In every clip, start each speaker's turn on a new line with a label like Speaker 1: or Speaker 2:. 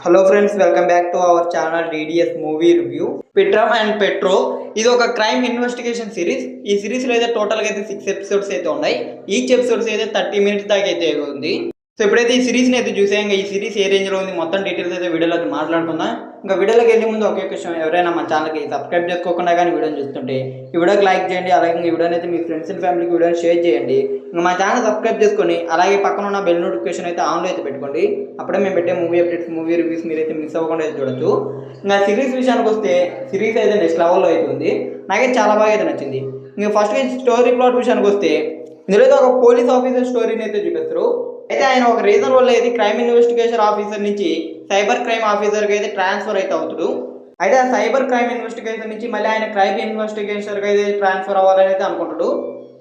Speaker 1: Hello friends, welcome back to our channel DDS movie review. పిట్రమ్ and పెట్రో ఇది ఒక క్రైమ్ ఇన్వెస్టిగేషన్ సిరీస్. ఈ సిరీస్లో అయితే టోటల్గా అయితే 6 ఎపిసోడ్స్ అయితే ఉన్నాయి. ఈచ్ ఎపిసోడ్స్ అయితే 30 మినిట్స్ దాకా అయితే ఉంది. సో ఇప్పుడైతే ఈ సిరీస్ని అయితే చూసాం. ఈ సిరీస్ ఏ రేంజ్లో ఉంది మొత్తం డీటెయిల్స్ అయితే వీడియోలోకి మాట్లాడుకుందాం. ఇంకా వీడియోలోకి వెళ్ళే ముందు ఒకే క్వశ్చన్, ఎవరైనా మన ఛానల్కి సబ్స్క్రైబ్ చేసుకోకుండా కానీ వీడియోని చూస్తుంటే ఈ వీడియోకి లైక్ చేయండి. అలాగే ఈ వీడియోని అయితే మీ ఫ్రెండ్స్ అండ్ ఫ్యామిలీకి వీడియోని షేర్ చేయండి. ఇంకా మా ఛానల్ సబ్స్క్రైబ్ చేసుకొని అలాగే పక్కన ఉన్న బెల్ నోటిఫికేషన్ అయితే ఆన్లో అయితే పెట్టుకోండి. అప్పుడే మేము పెట్టే మూవీ అప్డేట్స్, మూవీ రివ్యూస్ మీరైతే మిస్ అవ్వకుండా అయితే చూడొచ్చు. ఇంకా సిరీస్ విషయానికి వస్తే సిరీస్ అయితే నెక్స్ట్ లెవెల్లో అయితే ఉంది. నాకైతే చాలా బాగా అయితే నచ్చింది. ఇంకా ఫస్ట్ స్టోరీ ప్లాట్ విషయానికి వస్తే ఇందులో అయితే ఒక పోలీస్ ఆఫీసర్ స్టోరీని అయితే చూపిస్తారు. అయితే ఆయన ఒక రీజన్ వల్ల అయితే క్రైమ్ ఇన్వెస్టిగేషన్ ఆఫీసర్ నుంచి సైబర్ క్రైమ్ ఆఫీసర్కి అయితే ట్రాన్స్ఫర్ అయితే అవుతాడు. అయితే ఆ సైబర్ క్రైమ్ ఇన్వెస్టిగేషన్ నుంచి మళ్ళీ ఆయన క్రైమ్ ఇన్వెస్టిగేషన్కి అయితే ట్రాన్స్ఫర్ అవ్వాలని అయితే అనుకుంటాడు.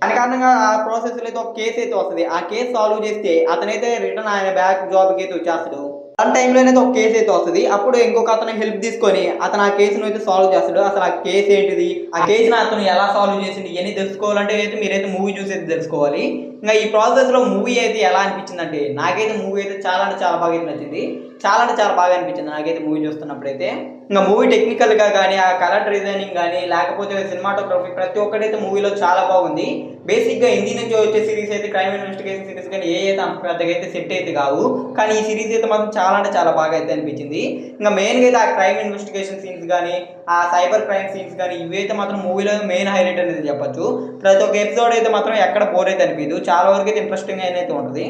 Speaker 1: దాని కారణంగా ఆ ప్రాసెస్లో అయితే ఒక కేసు అయితే వస్తుంది. ఆ కేసు సాల్వ్ చేస్తే అతనైతే రిటర్న్ ఆయన బ్యాక్ జాబ్కి అయితే వచ్చేస్తాడు. ఆ టైంలో అయితే ఒక కేసు అయితే వస్తుంది. అప్పుడు ఇంకొక అతను హెల్ప్ తీసుకొని అతను ఆ కేసును అయితే సాల్వ్ చేస్తాడు. అసలు ఆ కేసు ఏంటిది, ఆ కేసును అతను ఎలా సాల్వ్ చేసింది ఇవన్నీ తెలుసుకోవాలంటే అయితే మీరైతే మూవీ చూసి అయితే తెలుసుకోవాలి. ఇంకా ఈ ప్రాసెస్లో మూవీ అయితే ఎలా అనిపించింది అంటే నాకైతే మూవీ అయితే చాలా అంటే చాలా బాగా అయితే నచ్చింది. చాలా అంటే చాలా బాగా అనిపించింది నాకైతే మూవీ చూస్తున్నప్పుడైతే. ఇంకా మూవీ టెక్నికల్గా కానీ, ఆ కలర్ డిజైనింగ్ కానీ, లేకపోతే సినిమాటోగ్రఫీ ప్రతి ఒక్కటైతే మూవీలో చాలా బాగుంది. బేసిక్గా హిందీ నుంచి వచ్చే సిరీస్ అయితే క్రైమ్ ఇన్వెస్టిగేషన్ సిరీస్ కానీ ఏ అయితే అంత పెద్దగా అయితే సెట్ అయితే కావు. కానీ ఈ సిరీస్ అయితే మాత్రం చాలా అంటే చాలా బాగా అయితే అనిపించింది. ఇంకా మెయిన్గా అయితే ఆ క్రైమ్ ఇన్వెస్టిగేషన్ సీన్స్ కానీ, ఆ సైబర్ క్రైమ్ సీన్స్ కానీ ఇవైతే మాత్రం మూవీలో మెయిన్ హైలైట్ అనేది చెప్పొచ్చు. ప్రతి ఒక్క ఎపిసోడ్ అయితే మాత్రం ఎక్కడ బోర్ అయితే అనిపించదు. చాలా వరకు అయితే ఇంట్రెస్టింగ్ అయితే ఉంటుంది.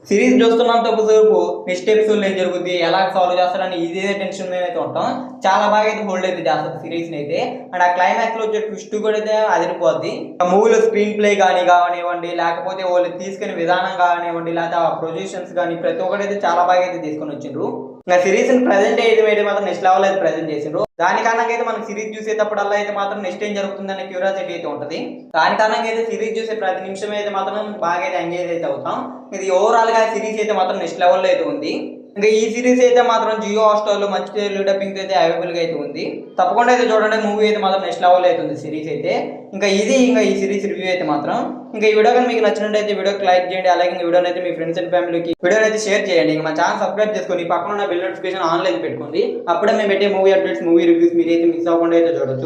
Speaker 1: సిరీస్ చూస్తున్నంత సేపు నెక్స్ట్ ఎపిసోడ్లో ఏం జరుగుతుంది, ఎలా సాల్వ్ చేస్తారని ఇదే టెన్షన్ అయితే ఉంటాం. చాలా బాగా అయితే హోల్డ్ అయితే చేస్తుంది సిరీస్ని అయితే. అండ్ ఆ క్లైమాక్స్లో వచ్చే ట్విస్ట్ కూడా అయితే అదిరిపోద్ది. ఆ మూవీలో స్క్రీన్ ప్లే కానివ్వండి, లేకపోతే వాళ్ళు తీసుకునే విధానం కానివ్వండి, లేకపోతే ఆ ప్రొజెక్షన్స్ కానీ ప్రతి ఒక్కరైతే చాలా బాగా అయితే తీసుకొని వచ్చిండ్రు. ఇంకా సిరీస్ని ప్రజెంట్ అయితే మాత్రం నెక్స్ట్ లెవెల్ అయితే ప్రజెంట్ చేసిండ్రు. దాని కారణంగా అయితే మనం సిరీస్ చూసేటప్పుడల్లా అయితే మాత్రం నెక్స్ట్ ఏం జరుగుతుందనే క్యూరియాసిటీ అయితే ఉంటుంది. దాని కారణంగా అయితే సిరీస్ చూసే ప్రతి నిమిషం అయితే మాత్రం బాగా అయితే ఎంగేజ్ అయితే అవుతాం. ఇది ఓవరాల్గా సిరీస్ అయితే మాత్రం నెక్స్ట్ లెవెల్లో అయితే ఉంది. ఇంకా ఈ సిరీస్ అయితే మాత్రం జియో హాట్‌స్టార్లో మంచి తెలుగు డబ్బింగ్ అయితే అవైలబుల్గా అయితే ఉంది. తప్పకుండా అయితే చూడండి. మూవీ అయితే మాత్రం నెక్స్ట్ లెవెల్లో అయితే ఉంది సిరీస్ అయితే. ఇంకా ఈ సిరీస్ రివ్యూ అయితే మాత్రం. ఇంకా ఈ వీడియో కానీ మీకు నచ్చినట్టయితే వీడియోకి లైక్ చేయండి. అలాగే ఈ వీడియోని అయితే మీ ఫ్రెండ్స్ అండ్ ఫ్యామిలీకి వీడియోని అయితే షేర్ చేయండి. ఇంకా మా ఛానల్ సబ్స్క్రైబ్ చేసుకొని పక్కన ఉన్న బెల్ నోటిఫికేషన్ ఆన్లైన్ పెట్టుకోండి. అప్పుడే మేము పెట్టే మూవీ అప్డేట్స్, మూవీ రివ్యూస్ మీరైతే మిస్ అవ్వకుండా అయితే చూడొచ్చు.